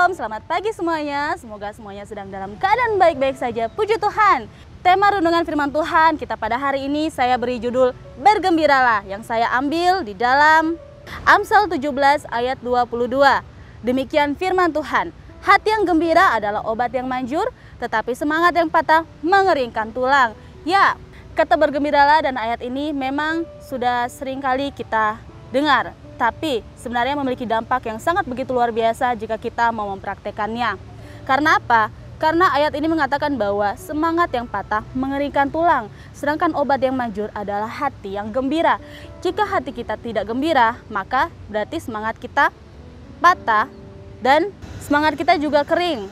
Shalom, selamat pagi semuanya. Semoga semuanya sedang dalam keadaan baik-baik saja. Puji Tuhan. Tema renungan firman Tuhan kita pada hari ini saya beri judul Bergembiralah, yang saya ambil di dalam Amsal 17 ayat 22. Demikian firman Tuhan. Hati yang gembira adalah obat yang manjur, tetapi semangat yang patah mengeringkan tulang. Ya, kata bergembiralah dan ayat ini memang sudah sering kali kita dengar. Tapi sebenarnya memiliki dampak yang sangat begitu luar biasa jika kita mau mempraktekannya. Karena apa? Karena ayat ini mengatakan bahwa semangat yang patah mengeringkan tulang, sedangkan obat yang manjur adalah hati yang gembira. Jika hati kita tidak gembira, maka berarti semangat kita patah dan semangat kita juga kering.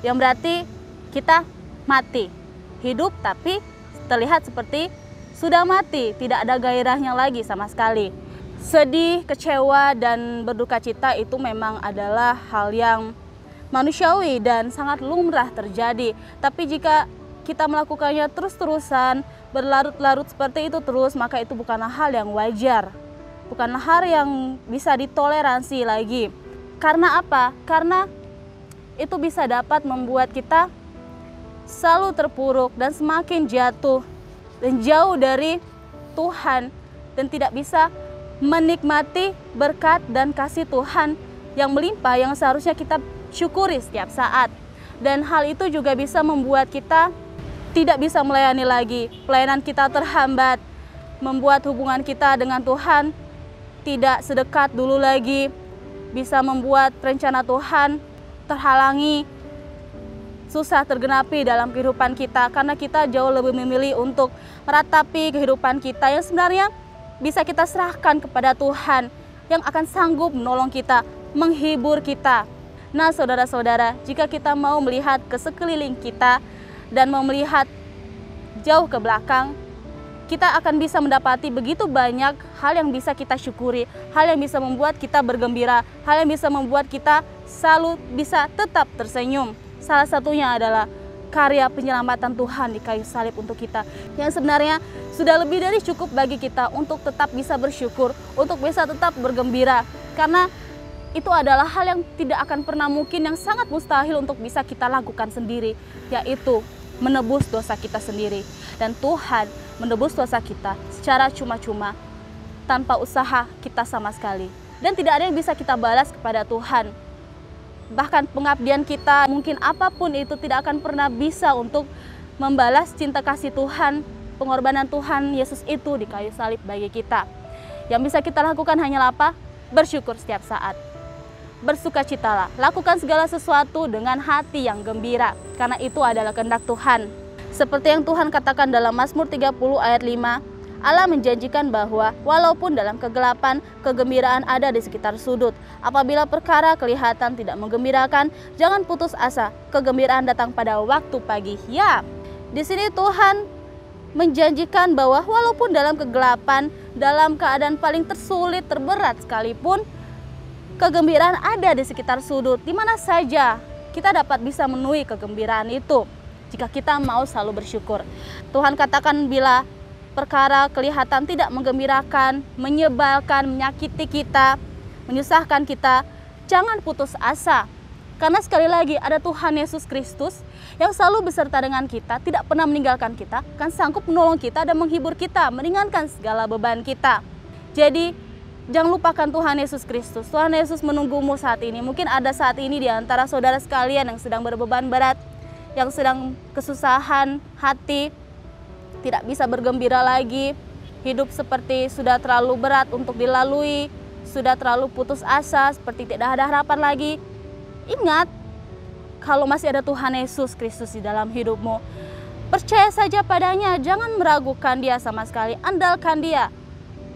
Yang berarti kita mati. Hidup tapi terlihat seperti sudah mati, tidak ada gairahnya lagi sama sekali. Sedih, kecewa, dan berduka cita itu memang adalah hal yang manusiawi dan sangat lumrah terjadi. Tapi jika kita melakukannya terus-terusan, berlarut-larut seperti itu terus, maka itu bukanlah hal yang wajar. Bukanlah hal yang bisa ditoleransi lagi. Karena apa? Karena itu bisa dapat membuat kita selalu terpuruk dan semakin jatuh dan jauh dari Tuhan dan tidak bisa menikmati berkat dan kasih Tuhan yang melimpah yang seharusnya kita syukuri setiap saat. Dan hal itu juga bisa membuat kita tidak bisa melayani lagi. Pelayanan kita terhambat, membuat hubungan kita dengan Tuhan tidak sedekat dulu lagi, bisa membuat rencana Tuhan terhalangi, susah tergenapi dalam kehidupan kita karena kita jauh lebih memilih untuk meratapi kehidupan kita yang sebenarnya bisa kita serahkan kepada Tuhan yang akan sanggup menolong kita, menghibur kita. Nah saudara-saudara, jika kita mau melihat ke sekeliling kita dan mau melihat jauh ke belakang, kita akan bisa mendapati begitu banyak hal yang bisa kita syukuri, hal yang bisa membuat kita bergembira, hal yang bisa membuat kita selalu bisa tetap tersenyum. Salah satunya adalah karya penyelamatan Tuhan di kayu salib untuk kita, yang sebenarnya sudah lebih dari cukup bagi kita untuk tetap bisa bersyukur, untuk bisa tetap bergembira. Karena itu adalah hal yang tidak akan pernah mungkin, yang sangat mustahil untuk bisa kita lakukan sendiri, yaitu menebus dosa kita sendiri. Dan Tuhan menebus dosa kita secara cuma-cuma, tanpa usaha kita sama sekali. Dan tidak ada yang bisa kita balas kepada Tuhan. Bahkan pengabdian kita, mungkin apapun itu tidak akan pernah bisa untuk membalas cinta kasih Tuhan, pengorbanan Tuhan Yesus itu di kayu salib bagi kita. Yang bisa kita lakukan hanyalah apa? Bersyukur setiap saat. Bersukacitalah, lakukan segala sesuatu dengan hati yang gembira, karena itu adalah kehendak Tuhan. Seperti yang Tuhan katakan dalam Mazmur 30 ayat 5, Allah menjanjikan bahwa walaupun dalam kegelapan, kegembiraan ada di sekitar sudut. Apabila perkara kelihatan tidak menggembirakan, jangan putus asa. Kegembiraan datang pada waktu pagi. Ya, di sini Tuhan menjanjikan bahwa walaupun dalam kegelapan, dalam keadaan paling tersulit, terberat sekalipun, kegembiraan ada di sekitar sudut. Di mana saja kita dapat bisa memenuhi kegembiraan itu jika kita mau selalu bersyukur. Tuhan katakan bila perkara kelihatan tidak menggembirakan, menyebalkan, menyakiti kita, menyusahkan kita, jangan putus asa. Karena sekali lagi ada Tuhan Yesus Kristus yang selalu beserta dengan kita, tidak pernah meninggalkan kita, kan sanggup menolong kita dan menghibur kita, meringankan segala beban kita. Jadi jangan lupakan Tuhan Yesus Kristus. Tuhan Yesus menunggumu saat ini. Mungkin ada saat ini di antara saudara sekalian yang sedang berbeban berat, yang sedang kesusahan hati, tidak bisa bergembira lagi, hidup seperti sudah terlalu berat untuk dilalui, sudah terlalu putus asa, seperti tidak ada harapan lagi. Ingat, kalau masih ada Tuhan Yesus Kristus di dalam hidupmu, percaya saja padanya, jangan meragukan Dia sama sekali, andalkan Dia.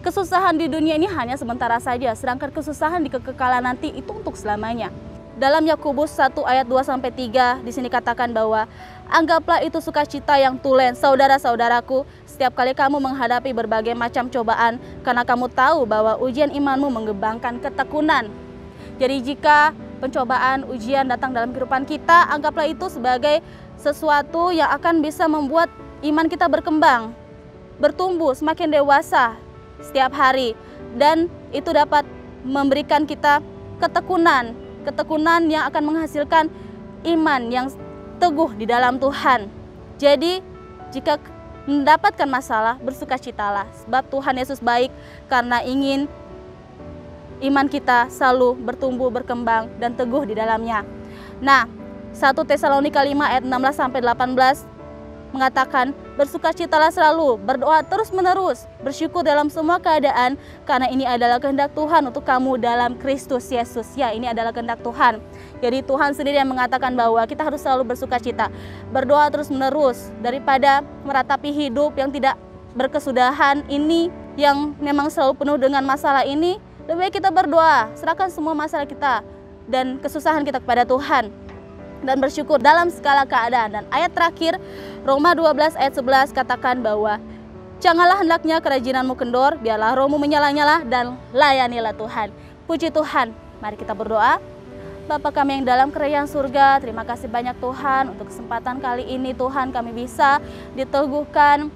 Kesusahan di dunia ini hanya sementara saja, sedangkan kesusahan di kekekalan nanti itu untuk selamanya. Dalam Yakobus 1 ayat 2-3 di sini katakan bahwa anggaplah itu sukacita yang tulen, saudara-saudaraku, setiap kali kamu menghadapi berbagai macam cobaan, karena kamu tahu bahwa ujian imanmu mengembangkan ketekunan. Jadi jika pencobaan, ujian datang dalam kehidupan kita, anggaplah itu sebagai sesuatu yang akan bisa membuat iman kita berkembang, bertumbuh, semakin dewasa setiap hari. Dan itu dapat memberikan kita ketekunan, ketekunan yang akan menghasilkan iman yang teguh di dalam Tuhan. Jadi jika mendapatkan masalah, bersukacitalah, sebab Tuhan Yesus baik karena ingin iman kita selalu bertumbuh, berkembang, dan teguh di dalamnya. Nah, 1 Tesalonika 5 ayat 16 sampai 18 mengatakan, bersukacitalah selalu, berdoa terus-menerus, bersyukur dalam semua keadaan, karena ini adalah kehendak Tuhan untuk kamu dalam Kristus Yesus. Ya, ini adalah kehendak Tuhan. Jadi Tuhan sendiri yang mengatakan bahwa kita harus selalu bersukacita, berdoa terus-menerus, daripada meratapi hidup yang tidak berkesudahan ini, yang memang selalu penuh dengan masalah ini. Lebih baik kita berdoa, serahkan semua masalah kita dan kesusahan kita kepada Tuhan, dan bersyukur dalam segala keadaan. Dan ayat terakhir Roma 12 ayat 11 katakan bahwa janganlah hendaknya kerajinanmu kendor, biarlah rohmu menyala-nyala dan layanilah Tuhan. Puji Tuhan. Mari kita berdoa. Bapa kami yang dalam kerajaan surga, terima kasih banyak Tuhan untuk kesempatan kali ini. Tuhan, kami bisa diteguhkan,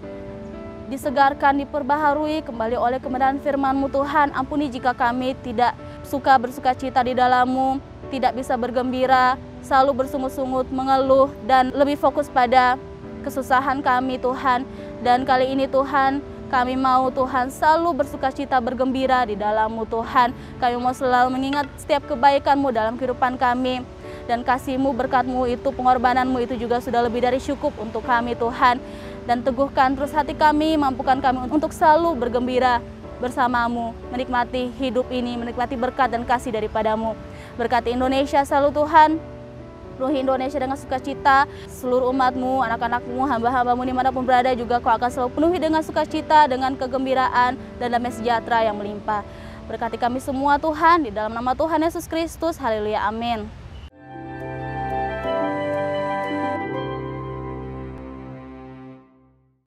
disegarkan, diperbaharui kembali oleh kebenaran firman-Mu Tuhan. Ampuni jika kami tidak suka bersukacita di dalam-Mu, tidak bisa bergembira, selalu bersungut-sungut, mengeluh, dan lebih fokus pada kesusahan kami Tuhan. Dan kali ini Tuhan, kami mau Tuhan selalu bersukacita, bergembira di dalam-Mu Tuhan. Kami mau selalu mengingat setiap kebaikan-Mu dalam kehidupan kami. Dan kasih-Mu, berkat-Mu itu, pengorbanan-Mu itu juga sudah lebih dari cukup untuk kami Tuhan. Dan teguhkan terus hati kami, mampukan kami untuk selalu bergembira bersama-Mu, menikmati hidup ini, menikmati berkat dan kasih daripada-Mu. Berkati Indonesia selalu Tuhan, penuhi Indonesia dengan sukacita, seluruh umat-Mu, anak-anak-Mu, hamba-hamba-Mu dimanapun berada juga Kau akan selalu penuhi dengan sukacita, dengan kegembiraan dan damai sejahtera yang melimpah. Berkati kami semua Tuhan, di dalam nama Tuhan Yesus Kristus, haleluya, amin.